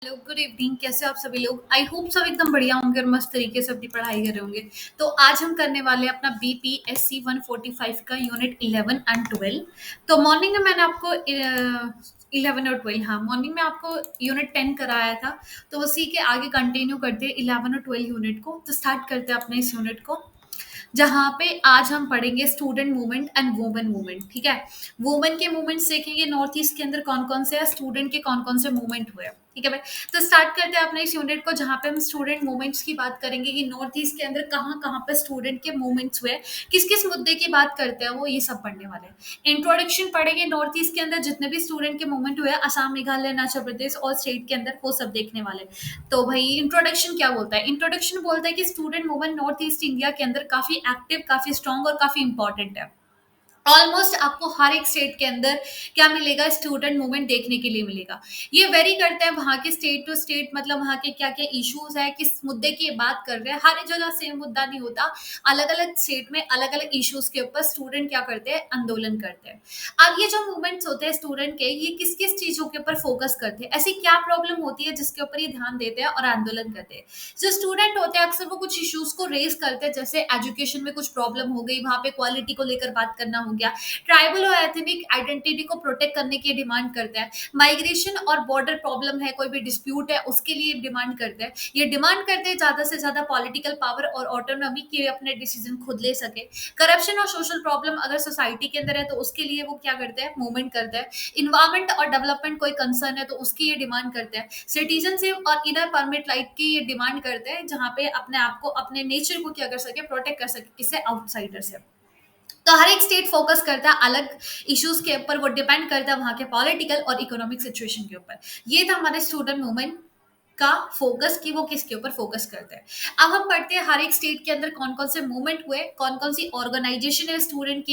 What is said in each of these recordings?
Hello, good evening. कैसे हो आप सभी लोग? आई होप सब एकदम बढ़िया होंगे और मस्त तरीके से अपनी पढ़ाई कर रहे होंगे। तो आज हम करने वाले हैं अपना BPSC 145 का यूनिट 11 एंड 12। तो मॉर्निंग में मैंने आपको 11 और 12, हाँ मॉर्निंग में आपको यूनिट 10 कराया था। तो उसी के आगे कंटिन्यू करते हैं 11 और 12 यूनिट को। तो स्टार्ट करते हैं अपने इस यूनिट को, जहाँ पे आज हम पढ़ेंगे student movement and women movement. ठीक है, वुमेन के मूवमेंट्स देखेंगे नॉर्थ ईस्ट के अंदर कौन कौन से है, स्टूडेंट के कौन कौन से मूवमेंट हुए। ठीक है भाई, तो स्टार्ट करते हैं अपने इस यूनिट को, जहाँ पे हम स्टूडेंट मूवमेंट्स की बात करेंगे कि नॉर्थ ईस्ट के अंदर कहाँ कहाँ पे स्टूडेंट के मूवमेंट्स हुए, किस किस मुद्दे की बात करते हैं वो, ये सब पढ़ने वाले हैं। इंट्रोडक्शन पढ़ेंगे नॉर्थ ईस्ट के अंदर जितने भी स्टूडेंट के मूवमेंट हुए, असम, मेघालय, अरुणाचल प्रदेश और स्टेट के अंदर, वो सब देखने वाले हैं। तो भाई इंट्रोडक्शन क्या बोलता है? इंट्रोडक्शन बोलता है कि student movement north east India के अंदर काफी एक्टिव, काफी स्ट्रांग और काफी इंपॉर्टेंट है। ऑलमोस्ट आपको हर एक स्टेट के अंदर क्या मिलेगा, स्टूडेंट मूवमेंट देखने के लिए मिलेगा। ये वेरी करता है वहाँ के स्टेट टू स्टेट, मतलब वहाँ के क्या क्या इश्यूज है, किस मुद्दे की बात कर रहे हैं। हर एक जगह सेम मुद्दा नहीं होता, अलग अलग स्टेट में अलग अलग इश्यूज के ऊपर स्टूडेंट क्या करते हैं, आंदोलन करते हैं। अब ये जो मूवमेंट्स होते हैं स्टूडेंट के, ये किस किस चीजों के ऊपर फोकस करते हैं, ऐसी क्या प्रॉब्लम होती है जिसके ऊपर ये ध्यान देते हैं और आंदोलन करते हैं। जो स्टूडेंट होते हैं अक्सर वो कुछ इश्यूज को रेज करते हैं, जैसे एजुकेशन में कुछ प्रॉब्लम हो गई, वहां पे क्वालिटी को लेकर बात करना हो गया, ट्राइबल और एथनिक आइडेंटिटी को प्रोटेक्ट करने की डिमांड करता है, माइग्रेशन और बॉर्डर प्रॉब्लम है, कोई भी डिस्प्यूट है उसके लिए डिमांड करते हैं। ये डिमांड करते हैं ज्यादा से ज्यादा पॉलिटिकल पावर और ऑटोनॉमी के, अपने डिसीजन खुद ले सके। करप्शन और सोशल प्रॉब्लम अगर सोसाइटी के अंदर है तो उसके लिए वो क्या करते हैं, मूवमेंट करते हैं। इन्वायरमेंट और डेवलपमेंट कोई कंसर्न है तो उसकी ये डिमांड करते हैं। सिटीजनशिप और इनर परमिट लाइट की ये डिमांड करते हैं, जहाँ पे अपने आप को, अपने नेचर को क्या कर सके, प्रोटेक्ट कर सके किससे, आउटसाइडर से। तो हर एक स्टेट फोकस करता है अलग इश्यूज के ऊपर, वो डिपेंड करता है वहां के पॉलिटिकल और इकोनॉमिक सिचुएशन के ऊपर। ये था हमारे स्टूडेंट मूवमेंट का फोकस, कि वो किसके ऊपर फोकस करते हैं। अब हम पढ़ते हैं हर एक स्टेट के अंदर कौन कौन से मूवमेंट हुए, कौन कौन सी ऑर्गेनाइजेशन है स्टूडेंट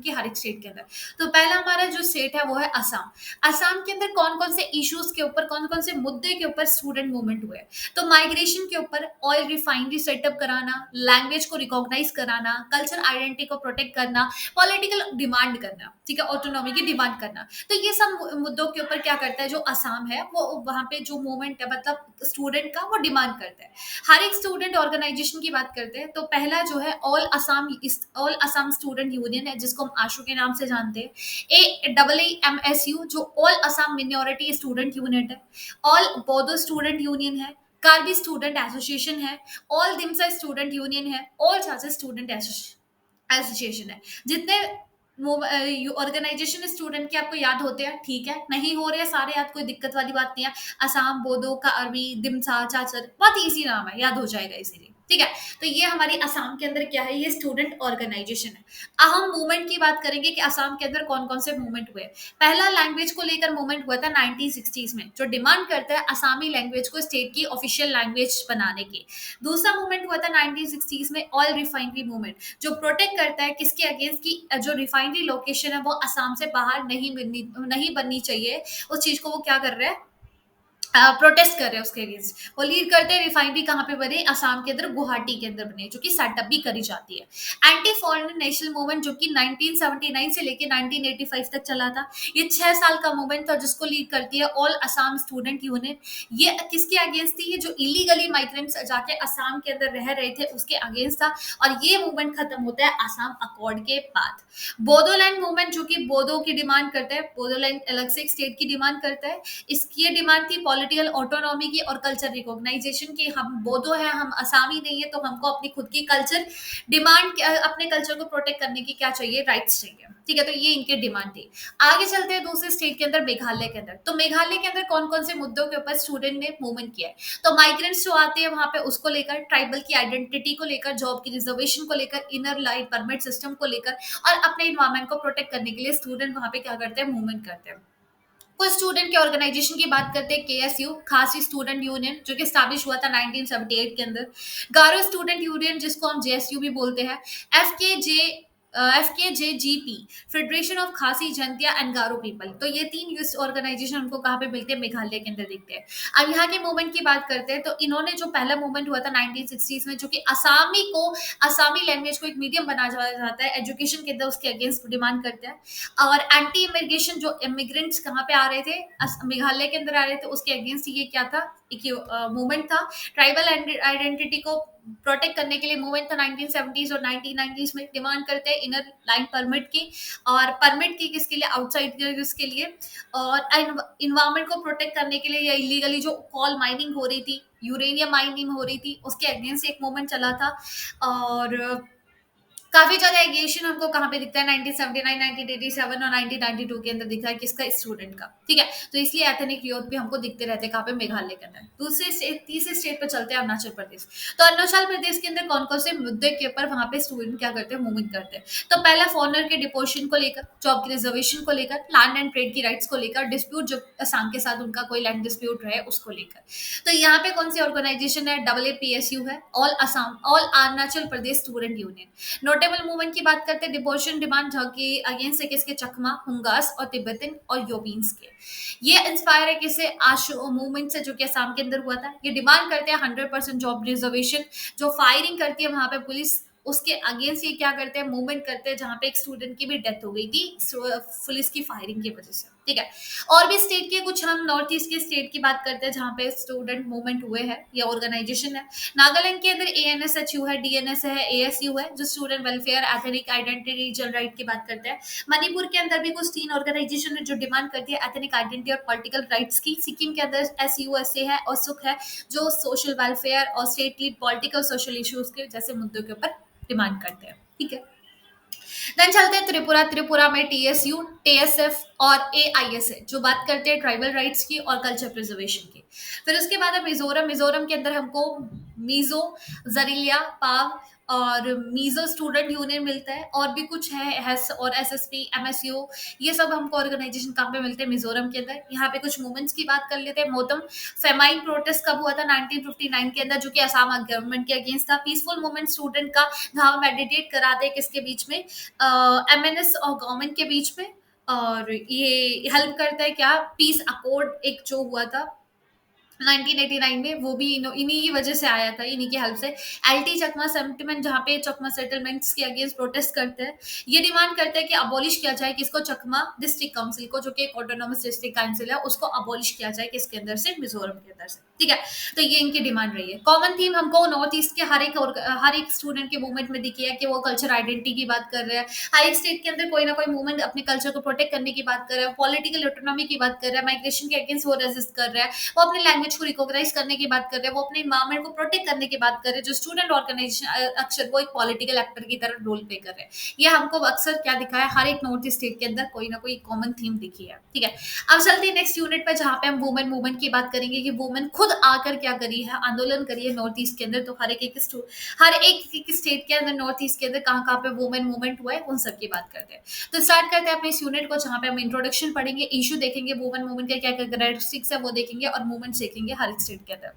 की हर एक स्टेट के अंदर। तो पहला हमारा जो स्टेट है वो है असम। असम के अंदर कौन कौन से इश्यूज के ऊपर, कौन कौन से मुद्दे के ऊपर स्टूडेंट मूवमेंट हुए। तो माइग्रेशन के ऊपर, ऑयल रिफाइनरी सेटअप कराना, लैंग्वेज को रिकॉग्नाइज कराना, कल्चर आइडेंटिटी को प्रोटेक्ट करना, पॉलिटिकल डिमांड करना, ठीक है, ऑटोनॉमी की डिमांड करना। तो ये सब मुद्दों के ऊपर क्या करता है जो असम है, वो वहां पे जो मूवमेंट है, मतलब स्टूडेंट का, वो डिमांड करता है। हर एक स्टूडेंट ऑर्गेनाइजेशन की बात करते हैं, तो पहला जो है ऑल असम स्टूडेंट यूनियन है, जिसको हम आशू के नाम से जानते हैं। AAAMSU जो all Assam minority student unit है। ऑल बोडो स्टूडेंट यूनियन है। कार्बी स्टूडेंट एसोसिएशन है। ऑल दिमसा स्टूडेंट यूनियन है। ऑल झांसी स्टूडेंट एसोसिएशन है। जितने ऑर्गेनाइजेशन स्टूडेंट के आपको याद होते हैं, ठीक है, नहीं हो रहे हैं सारे याद, कोई दिक्कत वाली बात नहीं है। असम, बोडो, कार्बी, दिमसा, चाचर, बहुत इजी नाम है, याद हो जाएगा इसीलिए। ठीक है, तो ये हमारी असम के अंदर क्या है, ये स्टूडेंट ऑर्गेनाइजेशन है। अब हम मूवमेंट की बात करेंगे कि असम के अंदर कौन कौन से मूवमेंट हुए। पहला लैंग्वेज को लेकर मूवमेंट हुआ था 1960s में, जो डिमांड करता है असमी लैंग्वेज को स्टेट की ऑफिशियल लैंग्वेज बनाने की। दूसरा मूवमेंट हुआ था 1960s में ऑयल रिफाइनरी मूवमेंट, जो प्रोटेक्ट करता है किसके अगेंस्ट की, जो रिफाइनरी लोकेशन है वो असम से बाहर नहीं बननी चाहिए। उस चीज को वो क्या कर रहे हैं, प्रोटेस्ट कर रहे हैं उसके अगेंस्ट। वो लीड करते हैं रिफाइनरी कहाँ पे बने, असम के अंदर, गुवाहाटी के अंदर बने, जो कि सेटअप भी करी जाती है। एंटी फॉरेन नेशनल मूवमेंट जो कि 1979 से लेके 1985 तक चला था। ये 6 साल का मूवमेंट था, जिसको लीड करती है ऑल असम स्टूडेंट यूनियन। ये किसके अगेंस्ट थी, ये जो इलीगली माइग्रेंट्स जाके असम के अंदर रह रहे थे उसके अगेंस्ट था। और ये मूवमेंट खत्म होता है असम अकॉर्ड के बाद। बोडोलैंड मूवमेंट जो कि बोडो की डिमांड करता है, बोडोलैंड अलग से एक स्टेट की डिमांड करता है। इसकी ये डिमांड थी पॉलिटिकल ऑटोनॉमी की और कल्चर रिकॉग्नाइजेशन की। हम बोडो है, हम असामी नहीं है, तो हमको अपनी खुद की कल्चर डिमांड, अपने कल्चर को प्रोटेक्ट करने की क्या चाहिए, राइट्स चाहिए। ठीक है, तो ये इनकी डिमांड थी। आगे चलते हैं दूसरे स्टेट के अंदर, मेघालय के अंदर। तो मेघालय के अंदर कौन कौन से मुद्दों के ऊपर स्टूडेंट ने मूवमेंट किया है। तो माइग्रेंट्स जो आते हैं वहां पे उसको लेकर, ट्राइबल की आइडेंटिटी को लेकर, जॉब की रिजर्वेशन को लेकर, इनर लाइन परमिट सिस्टम को लेकर, और अपने इन्वायरमेंट को प्रोटेक्ट करने के लिए स्टूडेंट वहां पे क्या करते हैं, मूवमेंट करते हैं। कुछ स्टूडेंट के ऑर्गेनाइजेशन की बात करते हैं, KSU खासी स्टूडेंट यूनियन, जो कि स्टैब्लिश हुआ था 1978 के अंदर। गारो स्टूडेंट यूनियन, जिसको हम JSU भी बोलते हैं। FKJ FKJGP, फेडरेशन ऑफ खासी जनतिया एंड गारो पीपल। तो ये 3 यूएस ऑर्गेनाइजेशन हमको कहाँ पे मिलते हैं? मेघालय के अंदर दिखते हैं। अब यहाँ के मूवमेंट की बात करते हैं तो इन्होंने जो पहला मूवमेंट हुआ था 1960s में, जो कि असामी लैंग्वेज को एक मीडियम बनाया जाता है एजुकेशन के अंदर, उसके अगेंस्ट डिमांड करते हैं। और एंटी इमिग्रेशन, जो इमिग्रेंट्स कहाँ पे आ रहे थे, मेघालय के अंदर आ रहे थे, उसके अगेंस्ट ये क्या था? एक मूवमेंट था। ट्राइबल आइडेंटिटी को प्रोटेक्ट करने के लिए मूवमेंट था 1970s और 1990s में। डिमांड करते हैं इनर लाइन परमिट की, और परमिट की किसके लिए? आउटसाइड के लिए। और इन्वायरमेंट को प्रोटेक्ट करने के लिए, या इलीगली जो कॉल माइनिंग हो रही थी, यूरेनियम माइनिंग हो रही थी, उसके अगेंस्ट एक मूवमेंट चला था। और काफी ज्यादा एग्रेशन हमको कहाँ पे दिखता है? 1979, 1987 और 1992 के अंदर दिखा है। किसका? स्टूडेंट का। ठीक है, तो इसलिए एथनिक यूथ भी हमको दिखते रहते हैं कहाँ पे? मेघालय के अंदर। दूसरे स्टेट, तीसरे स्टेट पे चलते हैं, अरुणाचल प्रदेश। तो अरुणाचल प्रदेश के अंदर कौन कौन से मुद्दे के ऊपर वहां पे स्टूडेंट क्या करते हैं? मूवमेंट करते हैं। तो पहला, फॉरनर के डिपोर्शन को लेकर, जॉब की रिजर्वेशन को लेकर, लैंड एंड ट्रेड की राइट्स को लेकर, डिस्प्यूट जो असम के साथ उनका कोई लैंड डिस्प्यूट रहे उसको लेकर। तो यहाँ पे कौन सी ऑर्गेनाइजेशन है? AAPSU है, all Arunachal Pradesh student union. Notable movement की बात करते हैं, डिपोर्शन डिमांड के अगेंस्ट है किसके? चकमा, हुंगास और तिब्बतन और योबीन्स के। ये इंस्पायर है किसे? आशु मूवमेंट से, जो कि असम के अंदर हुआ था। ये डिमांड करते हैं 100% जॉब रिजर्वेशन। जो फायरिंग करती है वहां पे पुलिस, उसके अगेंस्ट ये क्या करते हैं? मूवमेंट करते हैं, जहां पे एक स्टूडेंट की भी डेथ हो गई थी पुलिस की फायरिंग की वजह से। ठीक है, और भी स्टेट के कुछ, हम नॉर्थ ईस्ट के स्टेट की बात करते हैं जहां पे स्टूडेंट मूवमेंट हुए हैं, या ऑर्गेनाइजेशन है। नागालैंड के अंदर ANSHU है, DNS है, ASU है, जो student welfare, ethnic identity, regional right की बात करते हैं। मणिपुर के अंदर भी कुछ 3 ऑर्गेनाइजेशन है जो डिमांड करती है एथनिक आइडेंटिटी और पॉलिटिकल राइट्स की। सिक्किम के अंदर SUSA है और सुख है, जो सोशल वेलफेयर और state lead political social issues के जैसे मुद्दों के ऊपर डिमांड करते हैं। ठीक है, देन चलते हैं त्रिपुरा। त्रिपुरा में TSU, TSF और AISA जो बात करते हैं ट्राइबल राइट्स की और कल्चर प्रिजर्वेशन की। फिर उसके बाद है मिजोरम। मिजोरम के अंदर हमको मीजो, जरिलिया, पाव और मीजो स्टूडेंट यूनियन मिलता है। और भी कुछ है, हैस और SSP, MSU, ये सब हमको ऑर्गेनाइजेशन कहाँ पे मिलते हैं? मिजोरम के अंदर। यहाँ पे कुछ मूवमेंट्स की बात कर लेते हैं। मोतम फेमाइन प्रोटेस्ट कब हुआ था? 1959 के अंदर, जो कि असम गवर्नमेंट के अगेंस्ट था। पीसफुल मूवमेंट स्टूडेंट का, जहाँ मेडिटेट कराते हैं किसके बीच में? MNS और गवर्नमेंट के बीच में। और ये हेल्प करता है क्या? पीस अकॉर्ड एक जो हुआ था 1989 में, वो भी इन्हीं की वजह से आया था, इन्हीं की हेल्प से। LT चकमा सेंटिमेंट, जहाँ पे चकमा सेटलमेंट्स के अगेंस्ट प्रोटेस्ट करते हैं। ये डिमांड करते हैं कि अबॉलिश किया जाए किसको? चकमा डिस्ट्रिक्ट काउंसिल को, जो कि एक ऑटोनोमस डिस्ट्रिक्ट काउंसिल है, उसको अबॉलिश किया जाए किसके अंदर से? मिजोरम के अंदर से। ठीक है, तो ये इनकी डिमांड रही है। कॉमन थीम हमको नॉर्थ ईस्ट के हर एक स्टूडेंट के मूवमेंट में दिखी है कि वो कल्चर आइडेंटिटी की बात कर रहे हैं। हर एक स्टेट के अंदर कोई ना कोई मूवमेंट अपने कल्चर को प्रोटेक्ट करने की बात कर रहा है, पॉलिटिकल ऑटोनॉमी की बात कर रहा है, माइग्रेशन के अगेंस्ट वो रेजिस्ट कर रहा है, वो अपने लैंग्वेज को रिकॉग्नाइज करने की बात कर रहे हैं, वो अपने इन्वायरमेंट को प्रोटेक्ट करने की बात कर रहे हैं। जो स्टूडेंट ऑर्गेनाइजेशन अक्सर वो एक पॉलिटिकल एक्टर की तरह रोल प्ले कर रहे हैं। ये हमको अक्सर क्या दिखा है? हर एक नॉर्थ ईस्ट स्टेट के अंदर कोई ना कोई कॉमन थीम दिखी है। ठीक है, अब चलते हैं नेक्स्ट यूनिट पे, जहाँ पे हम वुमेन मूवमेंट की बात करेंगे कि वुमेन खुद आकर क्या करी है, आंदोलन करी है नॉर्थ ईस्ट के अंदर। तो हर एक स्टेट के अंदर, नॉर्थ ईस्ट के अंदर कहाँ कहाँ पे वुमेन मूवमेंट हुआ है, उन सब की बात करते हैं। तो स्टार्ट करते हैं अपने इस यूनिट को, जहाँ पे हम इंट्रोडक्शन पढ़ेंगे, इशू देखेंगे, वुमेन मूवमेंट के क्या क्या कैरेक्टरिस्टिक्स है वो देखेंगे, और मूवमेंट देखेंगे हर एक स्टेट के अंदर।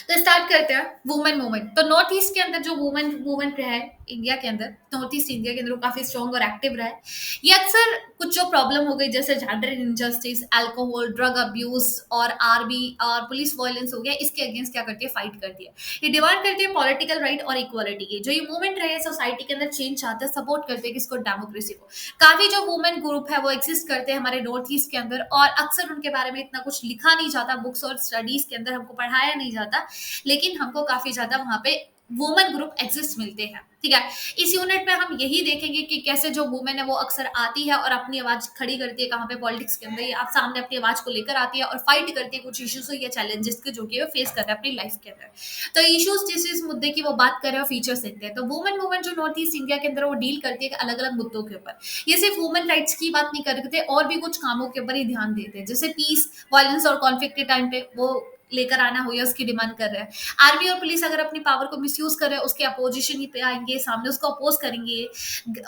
तो स्टार्ट करते हैं वुमेन मूवमेंट। तो नॉर्थ ईस्ट के अंदर जो वुमेन मूवमेंट रहा है इंडिया के अंदर, नॉर्थ ईस्ट इंडिया के अंदर, वो काफी स्ट्रॉन्ग और एक्टिव रहा है। ये अक्सर कुछ जो प्रॉब्लम हो गई, जैसे gender injustice, alcohol, drug abuse और आर्मी और पुलिस वायलेंस हो गया, इसके अगेंस्ट क्या करती है? फाइट करती है। ये डिमांड करती है पॉलिटिकल राइट और इक्वालिटी की। जो ये मूवमेंट रहे सोसाइटी के अंदर चेंज चाहते हैं, सपोर्ट करते हैं किसको? डेमोक्रेसी को। काफी जो वुमेन ग्रुप है वो एग्जिस्ट करते हैं हमारे नॉर्थ ईस्ट के अंदर, और अक्सर उनके बारे में इतना कुछ लिखा नहीं जाता, बुक्स और स्टडीज के अंदर हमको पढ़ाया नहीं जाता, लेकिन हमको काफी ज्यादा वहां पे वुमेन ग्रुप एग्जिस्ट मिलते हैं। ठीक है, इस यूनिट में हम यही देखेंगे कि कैसे जो वुमेन है वो अक्सर आती है और अपनी आवाज खड़ी करती है कहाँ पे? पॉलिटिक्स के अंदर। आप सामने अपनी आवाज को लेकर आती है और फाइट करती है कुछ इश्यूज या चैलेंजेस के, जो कि वो फेस कर रहे हैं अपनी लाइफ के अंदर। तो इश्यूज जिस मुद्दे की वो बात कर रहे हो, फीचर्स देखते हैं। तो वुमेन मूवमेंट जो नॉर्थ ईस्ट इंडिया के अंदर वो डील करती है अलग अलग मुद्दों के ऊपर। ये सिर्फ वुमेन राइट्स की बात नहीं करते, और भी कुछ कामों के ऊपर ही ध्यान देते हैं, जैसे पीस, वायलेंस और कॉन्फ्लिक्ट के टाइम पे वो लेकर आना हो, या उसकी डिमांड कर रहे हैं। आर्मी और पुलिस अगर अपनी पावर को मिसयूज कर रहे हैं, उसके अपोजिशन ही पे आएंगे, सामने उसको अपोज करेंगे।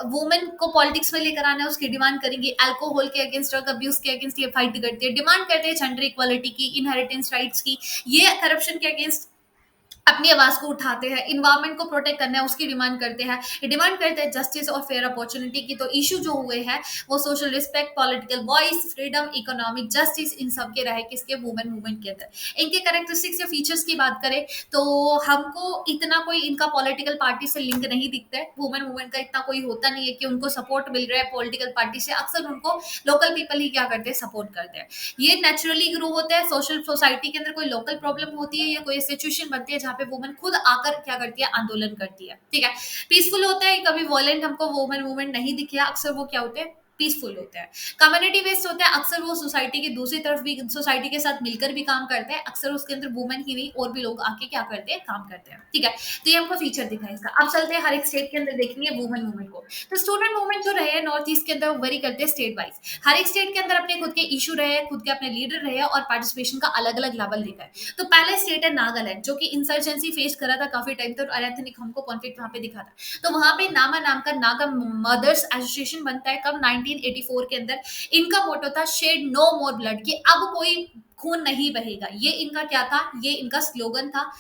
वुमेन को पॉलिटिक्स में लेकर आना है, उसकी डिमांड करेंगे। अल्कोहल के अगेंस्ट, ड्रग अब्यूज के अगेंस्ट ये फाइट करते हैं, डिमांड करते हैं जेंडर इक्वालिटी की, इनहेरिटेंस राइट्स की, ये करप्शन के अगेंस्ट अपनी आवाज को उठाते हैं, इन्वायरमेंट को प्रोटेक्ट करना है उसकी डिमांड करते हैं, ये डिमांड करते हैं जस्टिस और फेयर अपॉर्चुनिटी की। तो इशू जो हुए हैं वो social respect, political voice, freedom, economic justice, इन सब के रहे किसके वुमेन मूवमेंट के अंदर। इनके कैरेक्टरिस्टिक्स या फीचर्स की बात करें तो हमको इतना कोई इनका पॉलिटिकल पार्टी से लिंक नहीं दिखता है, वुमेन मूवमेंट का इतना कोई होता नहीं है कि उनको सपोर्ट मिल रहा है पॉलिटिकल पार्टी से, अक्सर उनको लोकल पीपल ही क्या करते हैं, सपोर्ट करते हैं। ये नेचुरली ग्रो होता है। सोशल सोसाइटी के अंदर कोई लोकल प्रॉब्लम होती है या कोई सिचुएशन बनती है जहाँ पे वुमन खुद आकर क्या करती है, आंदोलन करती है, ठीक है। पीसफुल होता है, कभी वॉयलेंट हमको वुमन मूवमेंट नहीं दिखे, अक्सर वो क्या होते हैं, पीसफुल होते हैं। कम्युनिटी बेस्ड होता है, अक्सर वो सोसाइटी की दूसरी तरफ भी सोसाइटी के साथ मिलकर भी काम करते हैं, अक्सर उसके अंदर वुमेन ही नहीं और भी लोग आके क्या करते हैं, काम करते हैं, ठीक है। तो ये हमको फीचर दिखा है इसका। अब चलते हैं हर एक स्टेट के अंदर देखेंगे वुमेन मूवमेंट को। तो स्टूडेंट मूवमेंट जो रहे नॉर्थ ईस्ट के अंदर वेरी करते हैं स्टेट वाइज, हर एक स्टेट के अंदर अपने खुद के इशू रहे, खुद के अपने लीडर रहे और पार्टिसिपेशन का अलग अलग लेवल देखा है। तो पहले स्टेट है नागालैंड, जो कि इंसर्जेंसी फेस करा था काफी टाइम तक और एथनिक हमको कॉन्फ्लिक्ट वहां पे दिखा था। तो वहां पे नामा नाम का नागा मदर्स एसोसिएशन बनता है कब, 1984 के अंदर। इनका मोटो था शेड नो मोर ब्लड, कि अब कोई खून नहीं बहेगा, ये इनका क्या था, ये इनका स्लोगन था।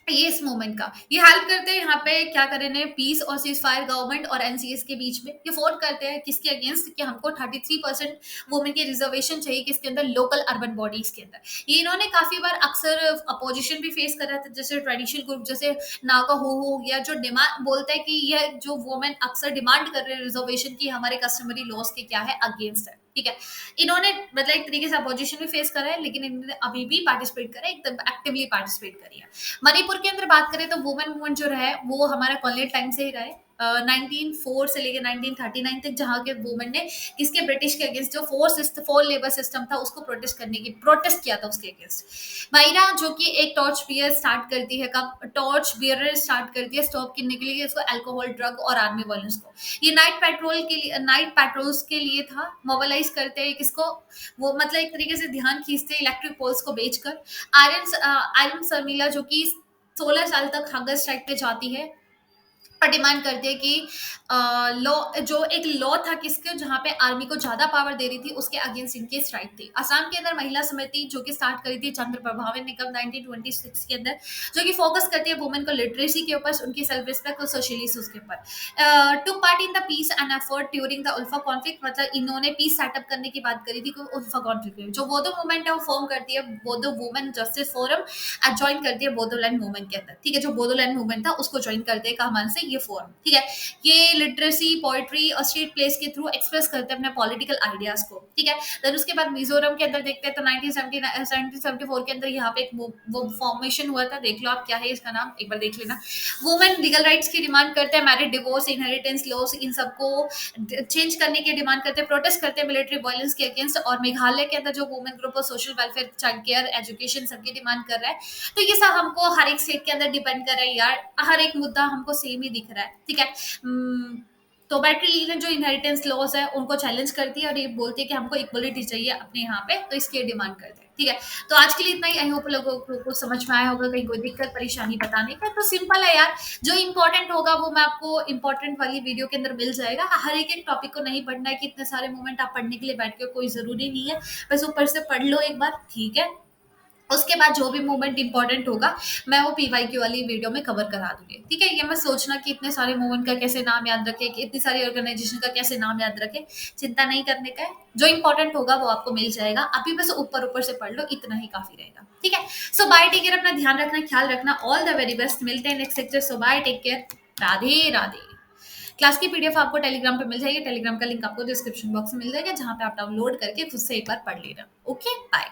ये इस मूवमेंट का ये हेल्प करते हैं यहाँ पे क्या करें, पीस और सीज फायर गवर्नमेंट और एनसीएस के बीच में। ये फोर्ट करते हैं किसके अगेंस्ट, कि हमको 33% वुमेन के रिजर्वेशन चाहिए किसके अंदर, लोकल अर्बन बॉडीज के अंदर। ये इन्होंने काफी बार अक्सर अपोजिशन भी फेस करा था, जैसे ट्रेडिशनल ग्रुप जैसे नागा हो गया, जो डिमांड बोलता है कि यह जो वुमेन अक्सर डिमांड कर रहे हैं रिजर्वेशन की, हमारे कस्टमरी लॉस के क्या है, अगेंस्ट है, ठीक है। इन्होंने मतलब एक तरीके से अपोजिशन भी फेस करा है, लेकिन इन्होंने अभी भी पार्टिसिपेट करा है, एकदम एक्टिवली पार्टिसिपेट करी है। मणिपुर के अंदर बात करें तो वुमेन मूवमेंट जो रहा है वो हमारा कॉलेज टाइम से ही रहा है, 1904 से लेकर 1939 तक, जहाँ के वुमेन ने किसके, ब्रिटिश के अगेंस्ट जो फोर लेबर सिस्टम था उसको प्रोटेस्ट किया था उसके अगेंस्ट। मायरा जो कि एक टॉर्च बियर स्टार्ट करती है, कब टॉर्च बियर स्टार्ट करती है स्टॉप करने के लिए उसको अल्कोहल, ड्रग और आर्मी वायलेंस को। ये नाइट पेट्रोल्स के लिए था, मोबिलाइज करते हैं किसको, वो मतलब एक तरीके से ध्यान खींचते हैं इलेक्ट्रिक पोल्स को बेचकर। आयरन शर्मिला जो कि 16 साल तक हंगर स्ट्राइक पे जाती है और डिमांड करती है कि लॉ जो एक लॉ था किसके, जहाँ पे आर्मी को ज्यादा पावर दे रही थी, उसके अगेंस्ट इनकी स्ट्राइक थी। असम के अंदर महिला समिति जो कि स्टार्ट करी थी चंद्र प्रभावन ने कब, 1926 के अंदर, जो कि फोकस करती है वुमेन को लिटरेसी के ऊपर, उनकी सेल्फ रिस्पेक्ट और सोशल इश्यूज के ऊपर। Took part in the peace and effort during the ULFA conflict, मतलब इन्होंने पीस सेटअप करने की बात करी थी उल्फा कॉन्फ्लिक्ट में। जो बोधो मूवमेंट है वो फॉर्म करती है बोधो वुमेन जस्टिस फोरम, ज्वाइन करती है बोडोलैंड मूवमेंट के अंदर, ठीक है। जो बोडोलैंड मूवमेंट था उसको ज्वाइन करते हैं कमान से ये फोरम, ठीक है। ये लिटरेसी, पोइट्री और स्ट्रीट प्लेस के थ्रू एक्सप्रेस करते हैं अपने पॉलिटिकल आइडियाज को, ठीक है। देन उसके बाद मिजोरम के अंदर देखते हैं तो 1974 के अंदर यहाँ पे एक वो फॉर्मेशन हुआ था, देख लो आप क्या है इसका नाम, एक बार देख लेना। वुमेन लीगल राइट्स की डिमांड करते हैं, मैरिड, डिवोर्स, इनहेरिटेंस लॉस, इन सबको चेंज करने की डिमांड करते हैं, प्रोटेस्ट करते हैं मिलिट्री वायलेंस के अगेंस्ट। और मेघालय के अंदर जो वुमेन ग्रुप और social welfare, child care, education सबकी डिमांड कर रहा है। तो ये सब हमको हर एक स्टेट के अंदर डिपेंड कर रहा है यार, हर एक मुद्दा हमको सेम ही दिख रहा है, ठीक है। तो बैटरी लीगल जो इनहेरिटेंस लॉस है उनको चैलेंज करती है और ये बोलती है कि हमको इक्वलिटी चाहिए अपने यहाँ पे, तो इसकी डिमांड करते हैं, ठीक है। तो आज के लिए इतना ही, आई होप लोगों को समझ में आया होगा, कहीं कोई दिक्कत परेशानी बताने का तो सिंपल है यार, जो इंपॉर्टेंट होगा वो मैं आपको इंपॉर्टेंट वाली वीडियो के अंदर मिल जाएगा। हर एक टॉपिक को नहीं पढ़ना है कि इतने सारे मोमेंट आप पढ़ने के लिए बैठ के, कोई जरूरी नहीं है, बस ऊपर से पढ़ लो एक बार, ठीक है। उसके बाद जो भी मूवमेंट इंपॉर्टेंट होगा मैं वो पीवाईक्यू वाली वीडियो में कवर करा दूंगी, ठीक है। ये मैं सोचना कि इतने सारे मूवमेंट का कैसे नाम याद रखे, कि इतनी सारी ऑर्गेनाइजेशन का कैसे नाम याद रखे, चिंता नहीं करने का है, जो इंपॉर्टेंट होगा वो आपको मिल जाएगा, अभी बस ऊपर ऊपर से पढ़ लो, इतना ही काफी रहेगा, ठीक है। सो बाय, टेक केयर, अपना ध्यान रखना, ख्याल रखना, ऑल द वेरी बेस्ट, मिलते हैं next lecture. So bye, take care, Radhe Radhe. Class की पीडीएफ आपको टेलीग्राम पे मिल जाएगी, टेलीग्राम का लिंक आपको डिस्क्रिप्शन बॉक्स में मिल जाएगा, जहां पे आप डाउनलोड करके खुद से एक बार पढ़ लेना। Okay, bye.